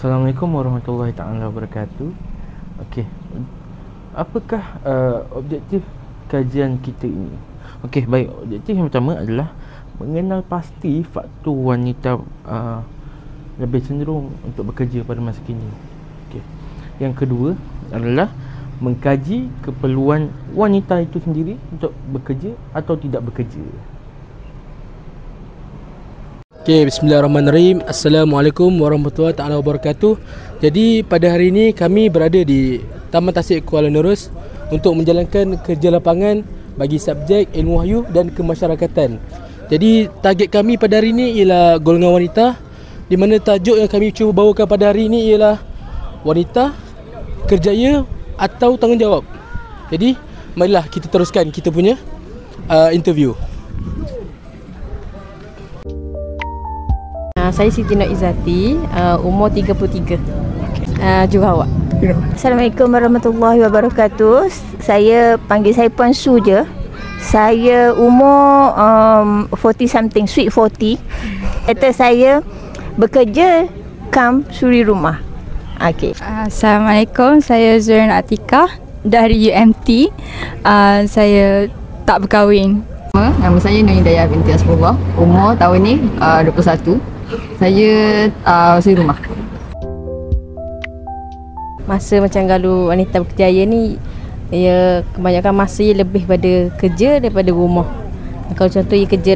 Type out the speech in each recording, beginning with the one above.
Assalamualaikum warahmatullahi taala wabarakatuh. Okey. Apakah objektif kajian kita ini? Okey, baik. Objektif yang pertama adalah mengenal pasti faktor wanita lebih cenderung untuk bekerja pada masa kini. Okey. Yang kedua adalah mengkaji keperluan wanita itu sendiri untuk bekerja atau tidak bekerja. Okay, bismillahirrahmanirrahim. Assalamualaikum warahmatullahi taala wabarakatuh. Jadi pada hari ini kami berada di Taman Tasik Kuala Nerus untuk menjalankan kerja lapangan bagi subjek ilmu wahyu dan kemasyarakatan. Jadi target kami pada hari ini ialah golongan wanita, di mana tajuk yang kami cuba bawakan pada hari ini ialah wanita, kerjaya atau tanggungjawab. Jadi marilah kita teruskan kita punya interview. Saya Siti Nur Izzati, umur 33, Jurawak. Assalamualaikum warahmatullahi wabarakatuh. Saya panggil saya Puan Su je. Saya umur 40 something, sweet 40. Kata saya bekerja suri rumah. Okey. Assalamualaikum, saya Zurin Atika dari UMT. Saya tak berkahwin. Nama saya Nur Hidayah binti Asmullah. Umur tahun ni 21. Saya suri rumah. Masa macam kalau wanita berkerjaya ni, ya kebanyakan masa ia lebih pada kerja daripada rumah. Kalau contoh ia kerja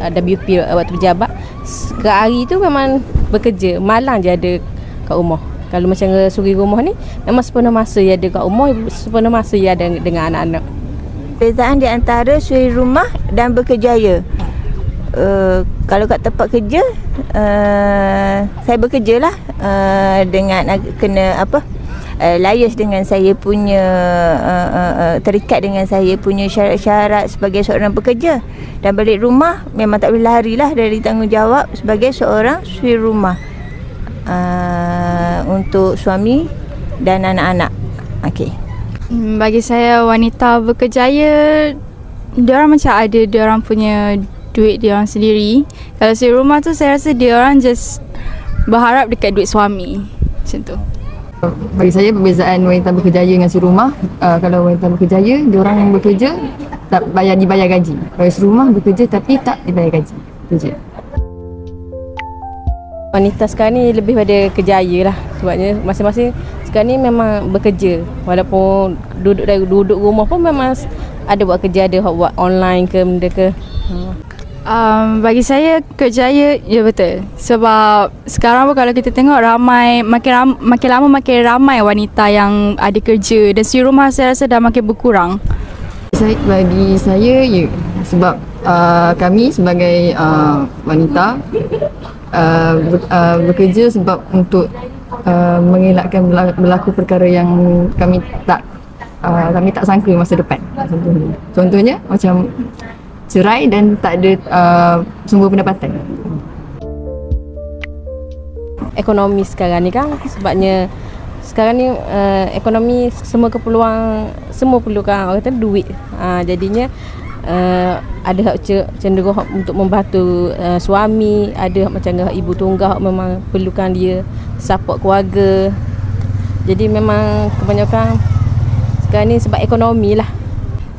WP waktu berjabat, sehari tu memang bekerja, malam je ada kat rumah. Kalau macam suri rumah ni, memang sepenuh masa ia ada kat rumah, sepenuh masa ia ada dengan anak-anak. Perbezaan di antara suri rumah dan berkerjaya. Kalau kat tempat kerja, saya bekerjalah dengan kena lias dengan saya punya terikat dengan saya punya syarat-syarat sebagai seorang pekerja. Dan balik rumah memang tak boleh larilah dari tanggungjawab sebagai seorang suri rumah untuk suami dan anak-anak. Okey. Bagi saya wanita berkerjaya, diorang macam ada diorang punya duit diorang sendiri. Kalau suri rumah tu saya rasa diorang just berharap dekat duit suami. Macam tu. Bagi saya perbezaan wanita berkerjaya dengan suri rumah, kalau wanita berkerjaya, diorang bekerja tak dibayar gaji. Kalau suri rumah bekerja tapi tak dibayar gaji. Itu je. Wanita sekarang ni lebih pada kerjaya lah. Sebabnya masing-masing sekarang ni memang bekerja. Walaupun duduk rumah pun memang ada buat kerja, ada buat online ke benda ke. Bagi saya kerjaya, ya betul. Sebab sekarang pun kalau kita tengok makin lama makin ramai wanita yang ada kerja, dan suri rumah saya rasa dah makin berkurang. Bagi saya, ya, sebab kami sebagai wanita bekerja sebab untuk mengelakkan berlaku perkara yang kami tak sangka masa depan. Contohnya macam cerai dan tak ada sumber pendapatan. Ekonomi sekarang ni kan, sebabnya sekarang ni ekonomi semua keperluan, semua perlukan orang kata duit. Jadinya ada hak cenderung untuk membantu suami, ada hak macam ibu tunggal memang perlukan dia support keluarga. Jadi memang kebanyakan sekarang ni sebab ekonomi lah.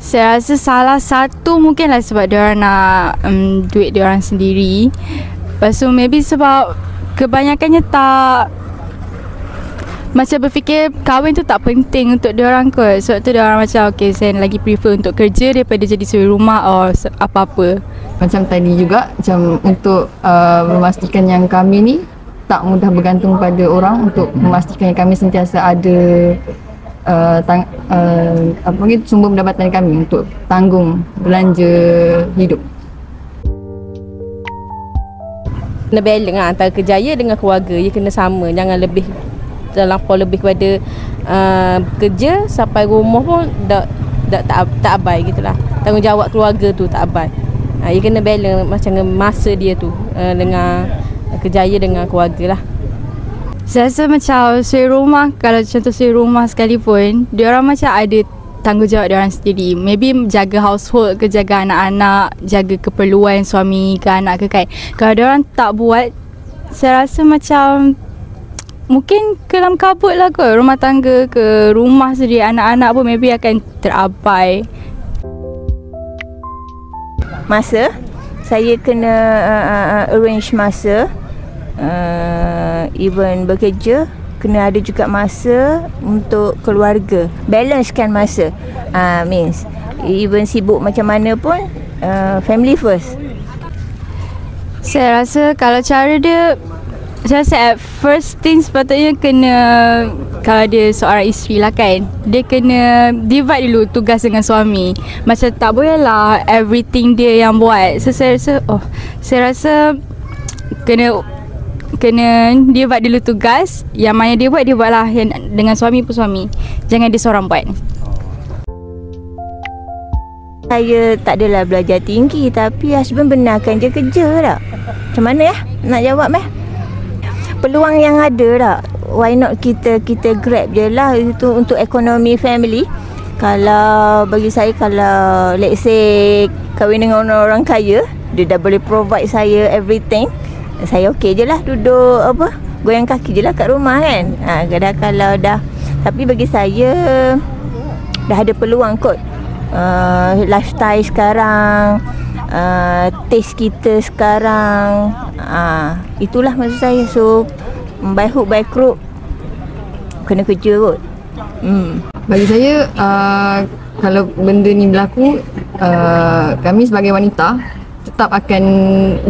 Saya rasa salah satu mungkinlah sebab diorang nak duit diorang sendiri. Lepas tu maybe sebab kebanyakannya tak macam berfikir kahwin tu tak penting untuk diorang kot. Sebab tu diorang macam okay, saya lagi prefer untuk kerja daripada jadi suri rumah atau apa-apa. Macam tadi juga, macam untuk memastikan yang kami ni tak mudah bergantung pada orang, untuk memastikan yang kami sentiasa ada sumber pendapatan kami untuk tanggung belanja hidup. Kena balance antara kerjaya dengan keluarga. Ia kena sama, jangan terlampau lebih kepada kerja sampai rumah pun tak abai gitulah. Tanggungjawab keluarga tu tak abai. Ia kena balance macam masa dia tu dengan kerjaya dengan keluarga lah. Saya rasa macam suri rumah, kalau contoh suri rumah sekalipun, diorang macam ada tanggungjawab diorang sendiri. Maybe jaga household ke, jaga anak-anak, jaga keperluan suami ke anak ke kan. Kalau diorang tak buat, saya rasa macam mungkin kelam kabut lah kot. Rumah tangga ke rumah sendiri, anak-anak pun maybe akan terabai. Masa saya kena arrange masa, even bekerja kena ada juga masa untuk keluarga, balancekan masa. Means even sibuk macam mana pun, family first. Saya rasa kalau cara dia, saya rasa at first thing sepatutnya kena, kalau dia seorang isteri lah kan, dia kena divide dulu tugas dengan suami. Macam tak boleh lah everything dia yang buat. So saya rasa kena divide dulu tugas. Yang mana dia buatlah. Yang dengan suami pun suami. Jangan dia seorang buat. Saya tak adalah belajar tinggi, tapi husband benarkan je kerja tak? Macam mana nak jawab peluang yang ada tak? Why not kita grab je lah itu untuk ekonomi family. Kalau bagi saya, kalau let's say kahwin dengan orang kaya, dia dah boleh provide saya everything, saya okey je lah duduk goyang kaki je lah kat rumah kan. Kadang kalau dah, tapi bagi saya dah ada peluang kot. Lifestyle sekarang, taste kita sekarang, itulah maksud saya. So by hook by crook kena kerja kot. Bagi saya, kalau benda ni berlaku, kami sebagai wanita tetap akan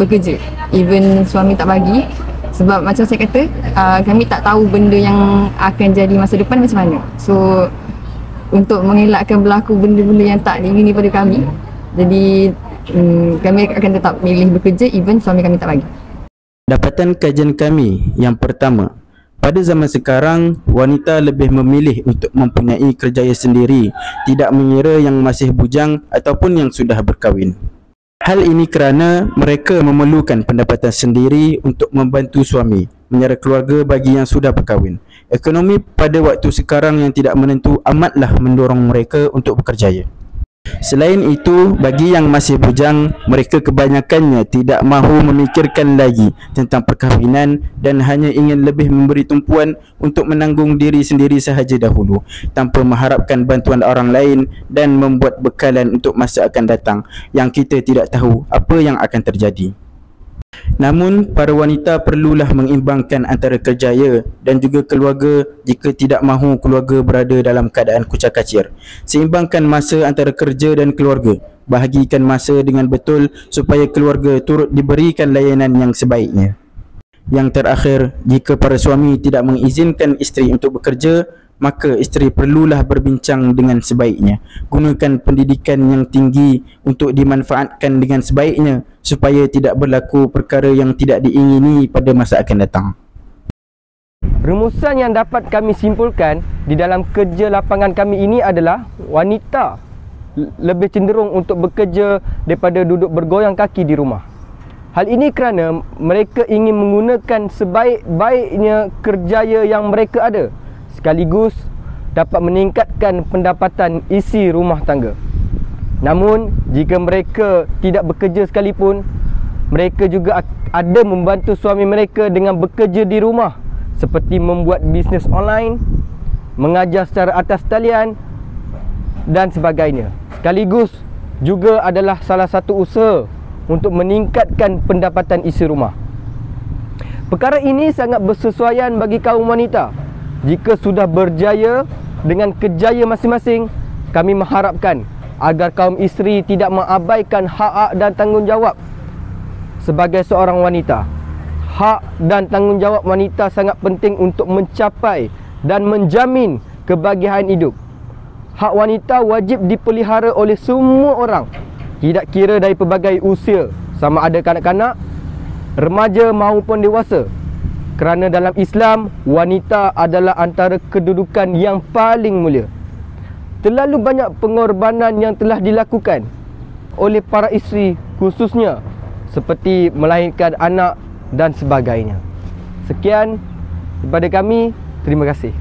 bekerja even suami tak bagi. Sebab macam saya kata, kami tak tahu benda yang akan jadi masa depan macam mana. So untuk mengelakkan berlaku benda-benda yang tak diingini pada kami, jadi kami akan tetap milih bekerja even suami kami tak bagi. Dapatan kajian kami yang pertama, pada zaman sekarang wanita lebih memilih untuk mempunyai kerjaya sendiri, tidak mengira yang masih bujang ataupun yang sudah berkahwin. Hal ini kerana mereka memerlukan pendapatan sendiri untuk membantu suami, menyara keluarga bagi yang sudah berkahwin. Ekonomi pada waktu sekarang yang tidak menentu amatlah mendorong mereka untuk bekerjaya. Selain itu, bagi yang masih bujang, mereka kebanyakannya tidak mahu memikirkan lagi tentang perkahwinan dan hanya ingin lebih memberi tumpuan untuk menanggung diri sendiri sahaja dahulu, tanpa mengharapkan bantuan orang lain dan membuat bekalan untuk masa akan datang yang kita tidak tahu apa yang akan terjadi. Namun, para wanita perlulah mengimbangkan antara kerjaya dan juga keluarga jika tidak mahu keluarga berada dalam keadaan kucak-kacir. Seimbangkan masa antara kerja dan keluarga. Bahagikan masa dengan betul supaya keluarga turut diberikan layanan yang sebaiknya. Yang terakhir, jika para suami tidak mengizinkan isteri untuk bekerja, maka isteri perlulah berbincang dengan sebaiknya. Gunakan pendidikan yang tinggi untuk dimanfaatkan dengan sebaiknya supaya tidak berlaku perkara yang tidak diingini pada masa akan datang. Rumusan yang dapat kami simpulkan di dalam kerja lapangan kami ini adalah wanita lebih cenderung untuk bekerja daripada duduk bergoyang kaki di rumah. Hal ini kerana mereka ingin menggunakan sebaik-baiknya kerjaya yang mereka ada, sekaligus dapat meningkatkan pendapatan isi rumah tangga. Namun, jika mereka tidak bekerja sekalipun, mereka juga ada membantu suami mereka dengan bekerja di rumah, seperti membuat bisnes online, mengajar secara atas talian dan sebagainya. Sekaligus juga adalah salah satu usaha untuk meningkatkan pendapatan isi rumah. Perkara ini sangat bersesuaian bagi kaum wanita. Jika sudah berjaya dengan kerjaya masing-masing, kami mengharapkan agar kaum isteri tidak mengabaikan hak dan tanggungjawab sebagai seorang wanita. Hak dan tanggungjawab wanita sangat penting untuk mencapai dan menjamin kebahagiaan hidup. Hak wanita wajib dipelihara oleh semua orang, tidak kira dari pelbagai usia, sama ada kanak-kanak, remaja maupun dewasa. Kerana dalam Islam, wanita adalah antara kedudukan yang paling mulia. Terlalu banyak pengorbanan yang telah dilakukan oleh para isteri khususnya, seperti melahirkan anak dan sebagainya. Sekian daripada kami, terima kasih.